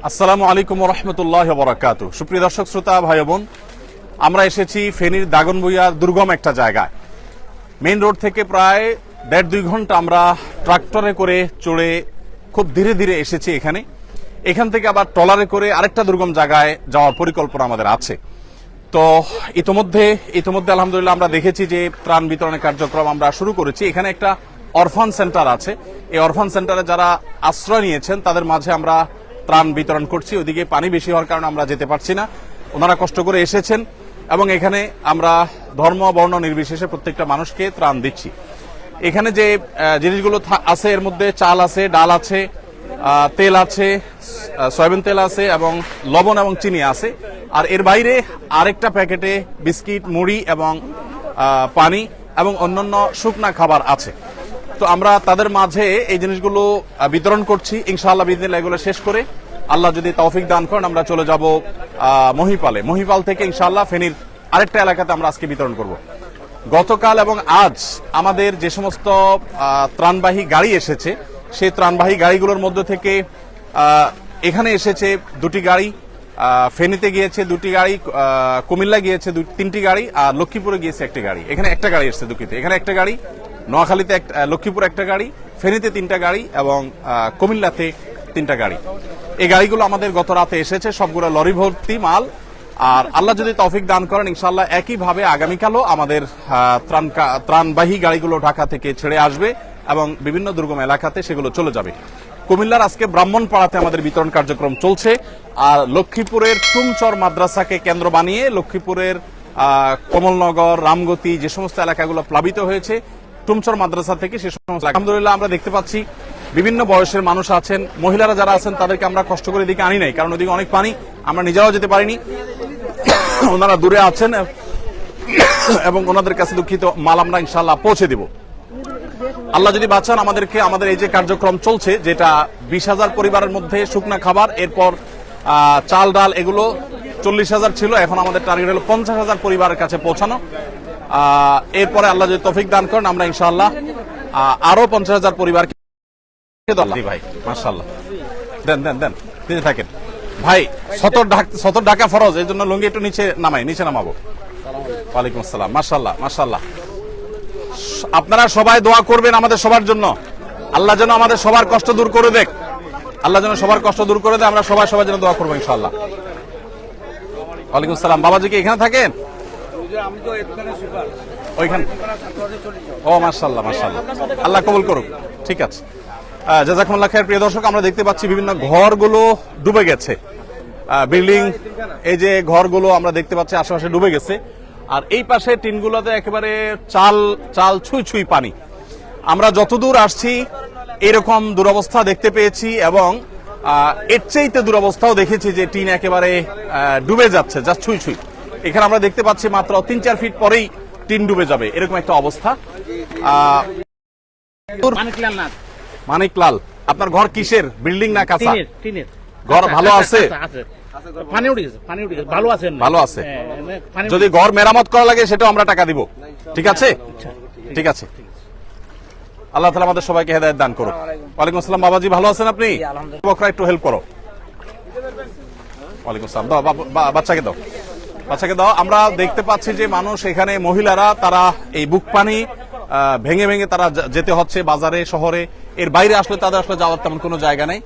আসসালামু আলাইকুম ওয়া রাহমাতুল্লাহি ওয়া বারাকাতুহু। সুপ্রিয় দর্শক শ্রোতা ভাই বোন, আমরা এসেছি ফেনীর দাগনভূঞার দুর্গম একটা জায়গায়। মেইন রোড থেকে প্রায় 1.5-2 ঘন্টা আমরা ট্রাক্টরে করে চড়ে খুব ধীরে ধীরে এসেছি এখানে। এখান থেকে আবার ট্রলারে করে আরেকটা দুর্গম জায়গায় যাওয়ার পরিকল্পনা আমাদের আছে। তো ইতোমধ্যে আলহামদুলিল্লাহ আমরা দেখেছি যে ত্রাণ বিতরণের কার্যক্রম আমরা শুরু করেছি। এখানে একটা অরফান সেন্টার আছে। এই অরফান সেন্টারে যারা আশ্রয় নিয়েছেন তাদের মাঝে আমরা ত্রাণ বিতরণ করছি। ওইদিকে পানি বেশি হওয়ার কারণে আমরা যেতে পারছি না। ওনারা কষ্ট করে এসেছেন এবং এখানে আমরা ধর্ম বর্ণ নির্বিশেষে প্রত্যেকটা মানুষকে ত্রাণ দিচ্ছি। এখানে যে জিনিসগুলো আছে এর মধ্যে চাল আছে, ডাল আছে, তেল আছে, সয়াবিন তেল আছে এবং লবণ এবং চিনি আছে। আর এর বাইরে আরেকটা প্যাকেটে বিস্কিট, মুড়ি এবং পানি এবং অন্যান্য শুকনা খাবার আছে। তো আমরা তাদের মাঝে এই জিনিসগুলো বিতরণ করছি। ইনশাআল্লাহ বিদিনিল্লাহ এগুলো শেষ করে আল্লাহ যদি তৌফিক দান করেন আমরা চলে যাব মহিপাল থেকে ইনশাআল্লাহ ফেনীর আরেকটা এলাকাতে আমরা আজকে বিতরণ করব। গতকাল এবং আজ আমাদের যে সমস্ত ত্রাণবাহী গাড়ি এসেছে সেই ত্রাণবাহী গাড়িগুলোর মধ্যে থেকে এখানে এসেছে 2টি গাড়ি, ফেনীতে গিয়েছে 2টি গাড়ি, কুমিল্লা গিয়েছে 3টি গাড়ি, আর লক্ষ্মীপুরে গিয়েছে 1টি গাড়ি। এখানে একটা গাড়ি এসেছে দুঃখিত, এখানে একটা গাড়ি, নোয়াখালীতে লক্ষ্মীপুরে একটা গাড়ি, ফেনীতে 3টা গাড়ি এবং কুমিল্লাতে 3টা গাড়ি। এই গাড়িগুলো আমাদের গত রাতে এসেছে, সবগুলো লরি ভর্তি মাল। আর আল্লাহ যদি তৌফিক দান করেন ইনশাআল্লাহ একইভাবে আগামীকালও আমাদের ত্রাণবাহী গাড়িগুলো ঢাকা থেকে ছেড়ে আসবে এবং বিভিন্ন দুর্গম এলাকাতে সেগুলো চলে যাবে। কুমিল্লার আজকে ব্রাহ্মণপাড়াতে আমাদের বিতরণ কার্যক্রম চলছে। আর লক্ষ্মীপুরের টুমচর মাদ্রাসাকে কেন্দ্র বানিয়ে লক্ষ্মীপুরের কমলনগর, রামগতি যে সমস্ত এলাকাগুলো প্লাবিত হয়েছে টুমচর মাদ্রাসা থেকে সে সমস্ত আলহামদুলিল্লাহ আমরা দেখতে পাচ্ছি বিভিন্ন বয়সের মানুষ আছেন, মহিলারা যারা আছেন তাদেরকে আমরা কষ্ট করে এদিকে আনি নাই, কারণ ওদিকে অনেক পানি, আমরা নিজেরাও যেতে পারিনি। ওনারা দূরে আছেন এবং ওনাদের কাছে দুঃখিত মাল আমরা ইনশাআল্লাহ পৌঁছে দিব। আল্লাহ যদি বাঁচান আমাদের এই যে কার্যক্রম চলছে, যেটা 20,000 পরিবারের মধ্যে শুকনা খাবার, এরপর চাল ডাল এগুলো 40,000 ছিল, এখন আমাদের টার্গেট হলো 50,000 পরিবারের কাছে পৌঁছানো। এরপরে আল্লাহ যদি তৌফিক দান করেন আমরা ইনশাআল্লাহ আরো 50,000 পরিবারকে ভাই মাশাআল্লাহ দেন দিতে থাকেন ভাই। সতর ঢাকা ফরজ, এই জন্য লুঙ্গি একটু নিচে নামাবো। ওয়ালাইকুম আসসালাম। মাশাআল্লাহ আপনারা সবাই দোয়া করবেন আমাদের সবার জন্য। আল্লাহ যেন আমাদের সবার কষ্ট দূর করে দেয়, আমরা সবাই যেন দোয়া করবো ইনশাআল্লাহ। ওয়ালাইকুম আসসালাম। বাবাজি কি এখানে থাকেন? ওইখানে। ও মাশাআল্লাহ আল্লাহ কবুল করুক। ঠিক আছে, জাযাকুমুল্লাহ খায়ের। প্রিয় দর্শক, আমরা দেখতে পাচ্ছি বিভিন্ন ঘরগুলো ডুবে গেছে, বিল্ডিং, এই যে ঘরগুলো আমরা দেখতে পাচ্ছি আশেপাশে ডুবে গেছে। আর এই পাশে টিনগুলোতে একেবারে চাল ছুঁই পানি। আমরা যতদূর আসছি এরকম দুরবস্থা দেখতে পেয়েছি এবং এর চাইতে দুরবস্থাও দেখেছি যে টিন একেবারে ডুবে যাচ্ছে, যা ছুঁই। এখানে আমরা দেখতে পাচ্ছি মাত্র 3-4 ফিট পরেই টিন ডুবে যাবে, এরকম একটা অবস্থা। মানিকলাল, আপনার ঘর কিসের, বিল্ডিং না কাঁচা? ঘর ভালো আছে? ভালো আছে। যদি ঘর মেরামত করা লাগে সেটাও আমরা টাকা দিব। ঠিক আছে। আল্লাহ তাআলা আমাদের সবাইকে হেদায়েত দান করুন। ওয়ালাইকুম আসসালাম। বাবাজি ভালো আছেন আপনি? বকরা একটু হেল্প করো। ওয়ালাইকুম আসসালাম। দাও বাচ্চাকে দাও। আমরা দেখতে পাচ্ছি যে মানুষ এখানে, মহিলারা, তারা এই বুক পানি ভেঙে তারা যেতে হচ্ছে বাজারে, শহরে। এর বাইরে আসলে তাদের আসলে যাওয়ার তেমন কোনো জায়গা নেই।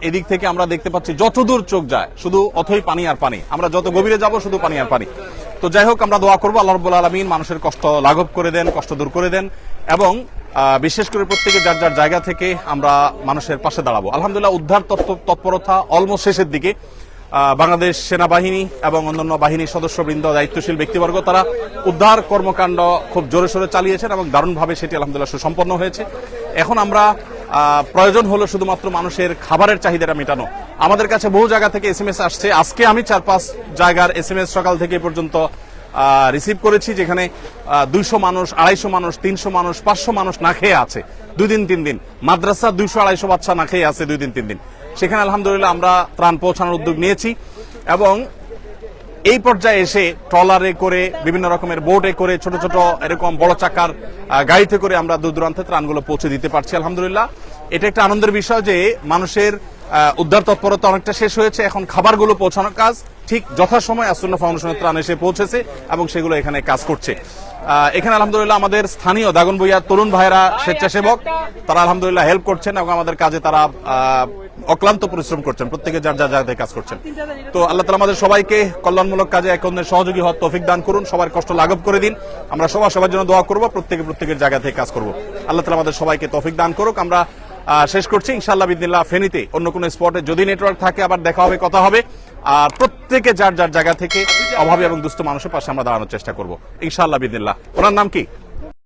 এদিক থেকে আমরা দেখতে পাচ্ছি যতদূর চোখ যায় শুধু অথই পানি আর পানি, আমরা যত গভীরে যাব শুধু পানি আর পানি। তো যাই হোক, আমরা দোয়া করবো আল্লাহ রাব্বুল আলামিন মানুষের কষ্ট লাঘব করে দেন, কষ্ট দূর করে দেন এবং বিশেষ করে প্রত্যেকে যার জায়গা থেকে আমরা মানুষের পাশে দাঁড়াবো। আলহামদুলিল্লাহ উদ্ধার তৎপরতা অলমোস্ট শেষের দিকে। বাংলাদেশ সেনাবাহিনী এবং অন্যান্য বাহিনীর সদস্যবৃন্দ, দায়িত্বশীল ব্যক্তিবর্গ, তারা উদ্ধার কর্মকাণ্ড খুব জোরে সোরে চালিয়েছেন এবং দারুণভাবে সেটি আলহামদুলিল্লাহ সুসম্পন্ন হয়েছে। এখন আমরা প্রয়োজন হলো শুধুমাত্র মানুষের খাবারের চাহিদাটা মেটানো। আমাদের কাছে বহু জায়গা থেকে SMS আসছে। আজকে আমি 4-5 জায়গার SMS সকাল থেকে পর্যন্ত রিসিভ করেছি, যেখানে 200 মানুষ, 250 মানুষ, 300 মানুষ, 500 মানুষ না খেয়ে আছে 2 দিন 3 দিন। মাদ্রাসা 200-250 বাচ্চা না খেয়ে আছে 2 দিন 3 দিন। সেখানে আলহামদুলিল্লাহ আমরা ত্রাণ পৌঁছানোর উদ্যোগ নিয়েছি এবং এই পর্যায়ে এসে ট্রলারে করে, বিভিন্ন রকমের বোটে করে, ছোট ছোট এরকম বড় চাকার গাড়িতে করে আমরা দূর দূরান্তে ত্রাণগুলো পৌঁছে দিতে পারছি আলহামদুলিল্লাহ। এটা একটা আনন্দের বিষয় যে মানুষের উদ্ধার তৎপরতা অনেকটা শেষ হয়েছে, এখন খাবারগুলো পৌঁছানোর কাজ ঠিক যথাসময় আসুন্না ফাউন্ডেশনের ত্রাণ এসে পৌঁছেছে এবং সেগুলো এখানে কাজ করছে। এখানে আলহামদুলিল্লাহ আমাদের স্থানীয় দাগনভূঞার তরুণ ভাইরা স্বেচ্ছাসেবক, তারা আলহামদুলিল্লাহ হেল্প করছেন এবং আমাদের কাজে তারা অক্লান্ত পরিশ্রম করছেন, প্রত্যেকে যার যার জায়গায় কাজ করছেন। তো আল্লাহ তাআলা আমাদের সবাইকে কল্যাণমূলক কাজে এক অন্যের সহযোগী হওয়ার তৌফিক দান করুন, সবার কষ্ট লাঘব করে দিন। আমরা সবার জন্য দোয়া করব, প্রত্যেকের জায়গা থেকে কাজ করব। আল্লাহ তাআলা আমাদের সবাইকে তৌফিক দান করুক। আমরা শেষ করছি ইনশাআল্লাহ বিদিনিল্লাহ। ফেনীতে অন্য কোনো স্পটে যদি নেটওয়ার্ক থাকে আবার দেখা হবে, কথা হবে। আর প্রত্যেকে যার যার জায়গা থেকে অভাবী এবং দুস্থ মানুষের পাশে আমরা দাঁড়ানোর চেষ্টা করব ইনশাআল্লাহ বিদিনিল্লাহ। ওনার নাম কি?